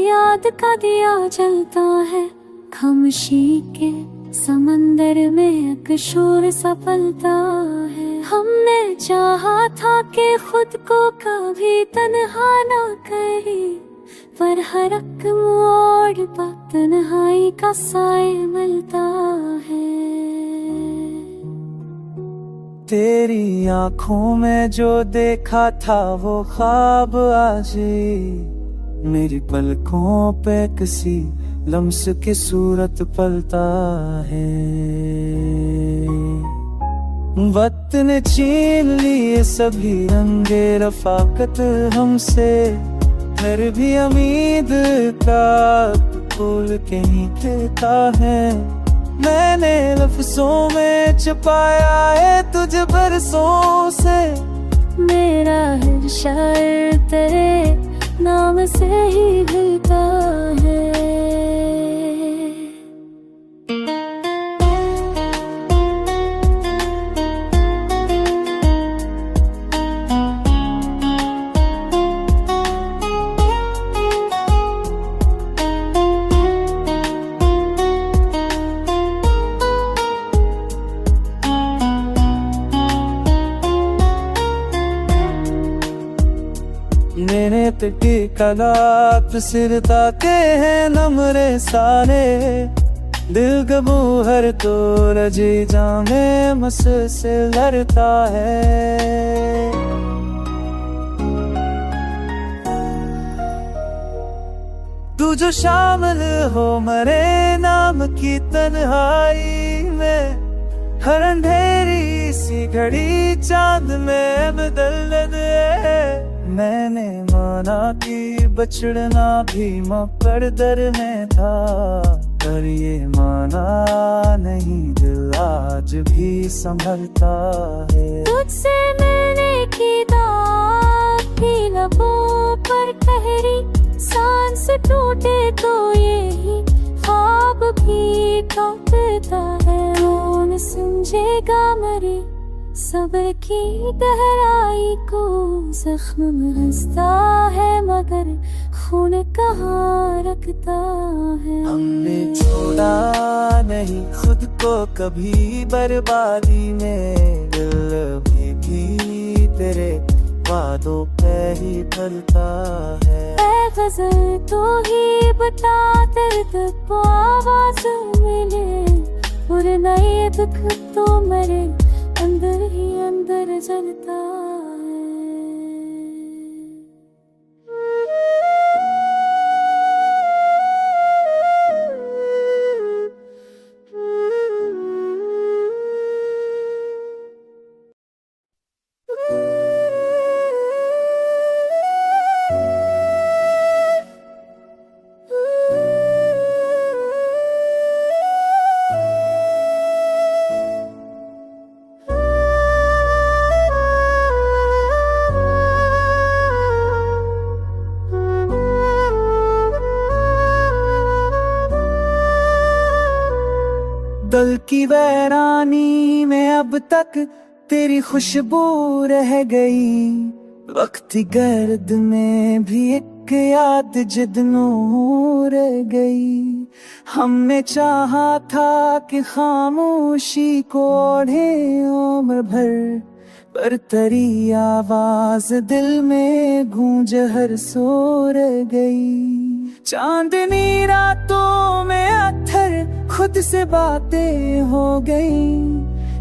याद का दिया जलता है, खामोशी के समंदर में एक शोर सा पलता है। हमने चाहा था कि खुद को कभी तन्हा ना कहे, पर हर एक मोड़ पर तन्हाई का साए मिलता है। तेरी आँखों में जो देखा था वो ख्वाब आज मेरी पलकों पे किसी लम्स की सूरत पलता है। वक्त ने छीन लिए सभी रंगे रफाकत हमसे, फिर भी उम्मीद का फूल कहीं खिलता है। मैंने लफ्ज़ों में छुपाया है तुझे बरसों से, मेरा हर शायर तेरे नाम से ही भिलता है। मेरे तकी कलाप सिरता के हैं नमरे सारे, दिल गबू हर तो रजी जामे मस से लड़ता है। तू जो शामिल हो मरे नाम की तन्हाई में, हर अंधेरी सी घड़ी चांद में बदल दे। मैंने माना कि बछड़ना भी मकदर में था, पर ये माना नहीं दिल आज भी संभलता है। तुझसे मिलने की दाद भी लबों पर ठहरी, सांस टूटे तो यही ख्वाब भी टूटता है। कौन समझेगा मरे सब्र की गहराई को, जख्म में हंसता है मगर खून कहाँ रखता है। हमने छोड़ा नहीं खुद को कभी बर्बादी में, दिल भी तेरे वादों पे ही ढलता है। ऐ गज़ल तो ही बता दर्द को आवाज मिले, और नए दुख तो मेरे अंदर ही अंदर जलता है। दिल की वैरानी में अब तक तेरी खुशबू रह गई, वक्त गर्द में भी एक याद जिद्दों रह गई। हमने चाहा था कि खामोशी को ओढ़े उम्र भर, पर तेरी आवाज दिल में गूंज हर सो रह गई। चांदनी रातों में अत्थर खुद से बातें हो गई,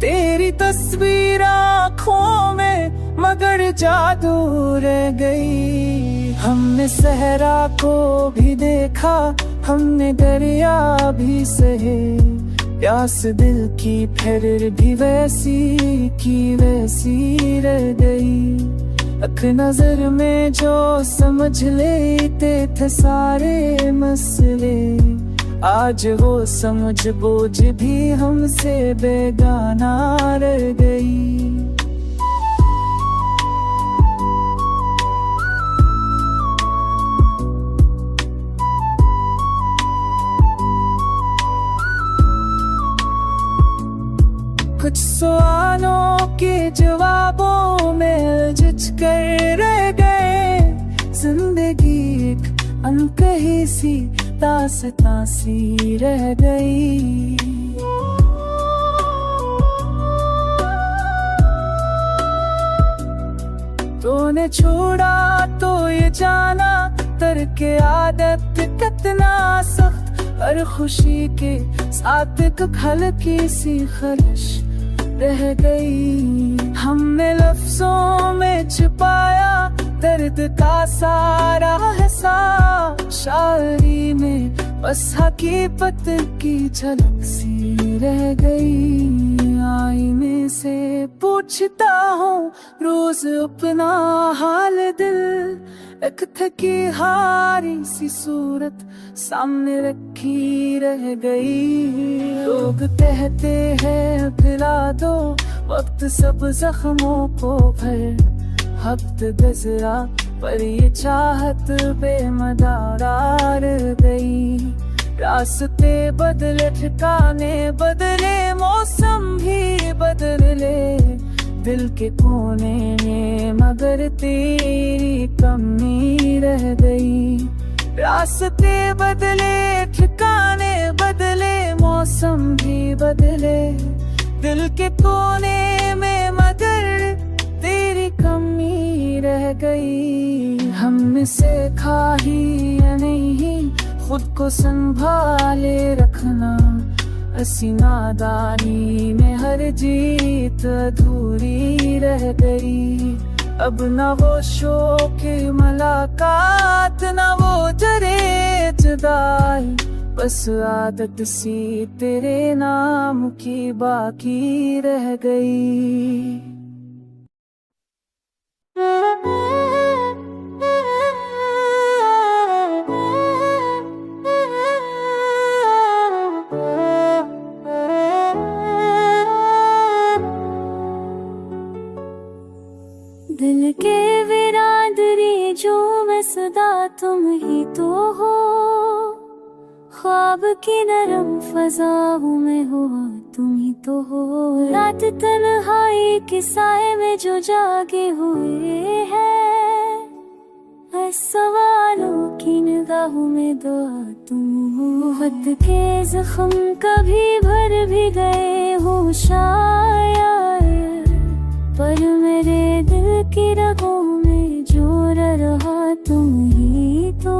तेरी तस्वीर आँखों में मगर जादू रह गई। हमने सहरा को भी देखा, हमने दरिया भी सहे, प्यास दिल की फिर भी वैसी की वैसी रह गई। अख नजर में जो समझ लेते थे सारे मसले, आज वो समझ बोझ भी हमसे बेगाना रह गई। कुछ सवालों के जवाबों में उलझ कर रह गए, जिंदगी एक बन कहीं सी तासी रह गई। तूने छोड़ा तो ये जाना तरके आदत कितना सख्त, हर खुशी के साथ एक हल्की सी खलिश रह गई। हमने लफ्जों में छिपाया दर्द का सारा हिसाब, शायरी में बस हकीकत की झलक सी रह गई। आईने से पूछता हूँ रोज अपना हाल दिल, एक थकी हारी सी सूरत सामने रखी रह गई। लोग कहते हैं पिला दो वक्त सब जख्मों को भर, हफ्त गुजरा पर ये चाहत बेमदार गई। रास्ते बदले ठिकाने बदले मौसम भी बदले दिल के कोने में, मगर तेरी कमी रह गई। रास्ते बदले ठिकाने बदले मौसम भी बदले दिल के कोने में, मगर तेरी कमी रह गई। हमने सीखा ही या नहीं खुद को संभाले रखना, असी नादानी में हर जीत अधूरी रह गई। अब न वो शौक मुलाकात न वो जरे जुदाई, बस आदत सी तेरे नाम की बाकी रह गई। दिल के विरादरी जो मैं सदा तुम ही तो हो, ख्वाब की नरम फजाओं में हो तुम ही तो हो। रात तन्हाई के साए में जो जागे हुए हैं, सवालों की निगाहों में दुआ तुम हो। वक्त के जख्म कभी भर भी गए हो शायद, पर मेरे दिल की रगों में जो रहा तुम ही तो।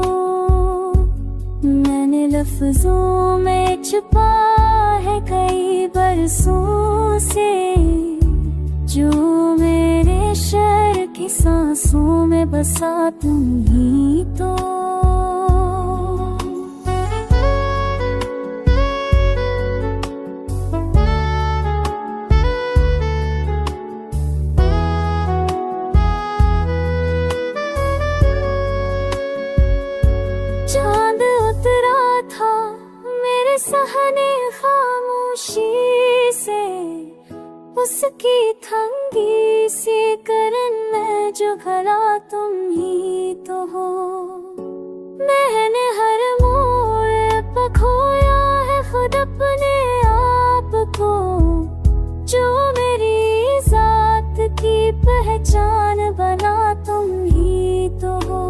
मैंने लफ्जों में छुपा है कई बरसों से, जो मेरे शहर की सांसों में बसा तुम ही तो। चांद उतरा था मेरे सहने खामोशी से, उसकी थंगी सी करन में जो भला तुम ही तो हो। मैंने हर मोड़ पर खोया है खुद अपने आप को, जो मेरी जात की पहचान बना तुम ही तो हो।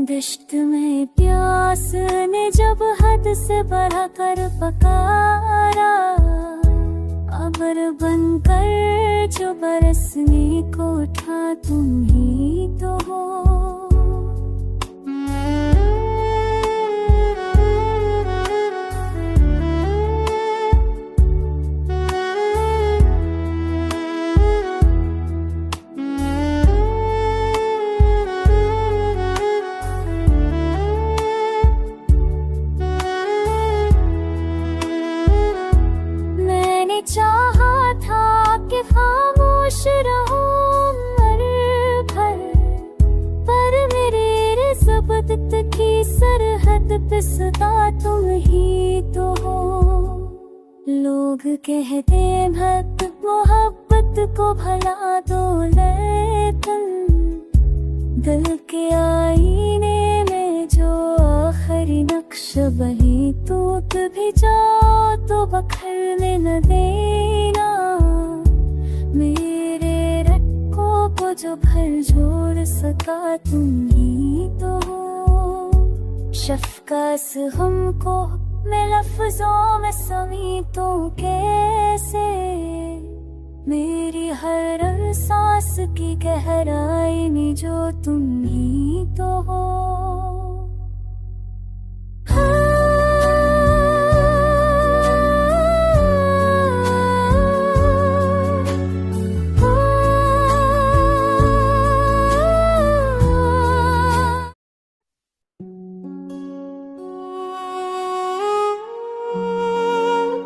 दश्त में प्यास ने जब हद से बढ़ा कर पकारा, अबर बनकर जो बरसने को उठा तुम ही तो हो। चाहा था कि खामोश रहूं मर भर, पर मेरे रिज़्क़ की सरहद पे सदा तुम ही तो हो। लोग कहते भक्त मोहब्बत को भला दो लेकिन, दिल के आईने में जो आखिरी नक्श बही टूट भी जाओ तो बखरने न देना। मेरे रखों को जो भर जोड़ सका तुम ही तो हो। शफ़क़त हमको मैं लफ्ज़ों में समेटूं कैसे, मेरी हर सांस की गहराई में जो तुम ही तो हो।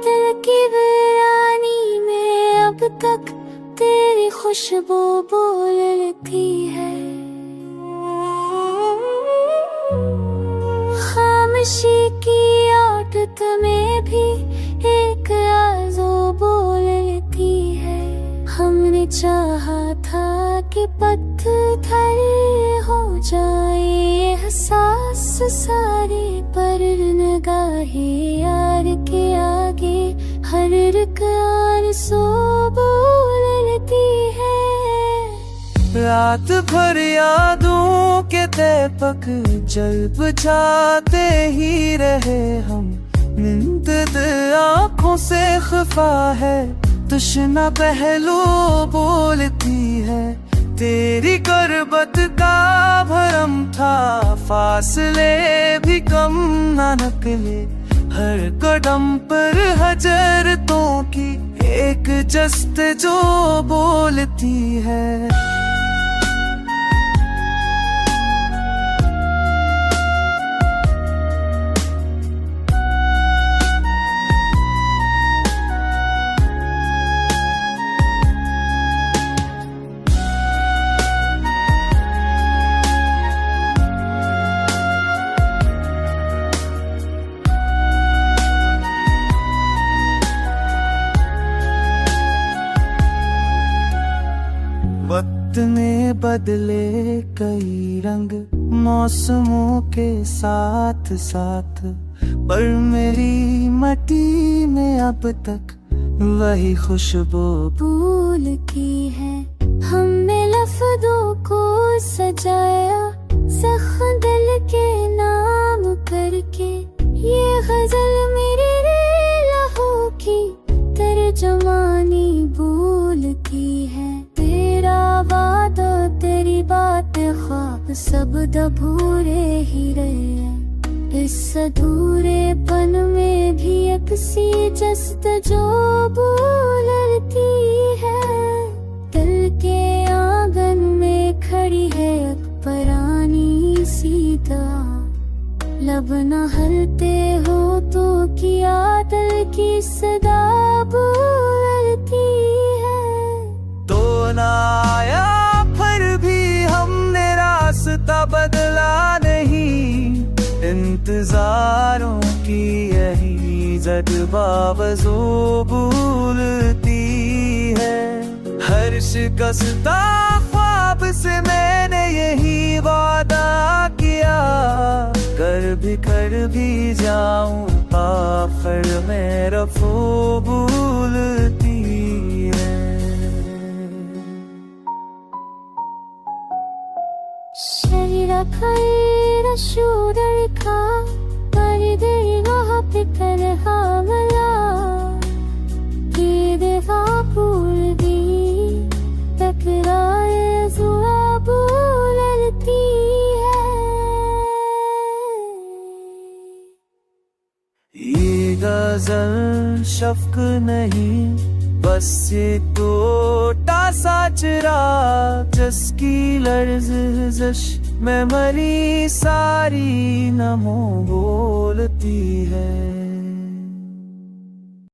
दिल की वीरानी में अब तक तेरी खुशबू बोलती है, खामोशी की आदत में भी एक आवाज़ बोलती है। हमने चाहा था कि पत्थर हो जाए एहसास सारे, पर निगाहे यार के आगे हर एक आरज़ू बोलती है। रात भर यादों के दीपक जल बुझाते ही रहे हम, नींद आँखों से खफा है, तृष्णा पहलू बोलती है। तेरी गुर्बत का भरम था, फासले भी कम न निकले, हर कदम पर हजरतों की एक जस्त जो बोलती है। वक्त ने बदले कई रंग मौसमों के साथ साथ, पर मेरी मिट्टी में अब तक वही खुशबू फूल की है। हमने लफ्ज़ों को सजाया ज़ख्म दिल के नाम करके, ये गज़ल मेरे लहू की तर्जमानी बोलती है। तेरा वादा तेरी बातें ख्वाब सब अधूरे ही रहे, इस अधूरेपन में भी एक सी जस्त जो बोलती है। दिल के आंगन में खड़ी है अब परानी सीता, लब न हलते हो तो किया दिल की सदा बोलती है। तो ना आया फिर भी हमने रास्ता बदला नहीं, इंतजारों की यही जज्बावज़ो बोलती है। हर शिकस्ता ख्वाब से मैंने यही वादा किया, कर भी जाऊं आखिर में रफ़ो बोलती है। शरीरा खैर शूदर का वहाँ पे तरहा मला की देवा भूल दी, टकराए जुआ बोलती है। ये गज़ल शफ़क़ नहीं, बस ये टूटा सा चिराग जिसकी लर्ज़श में मरी सारी नमो बोलती है।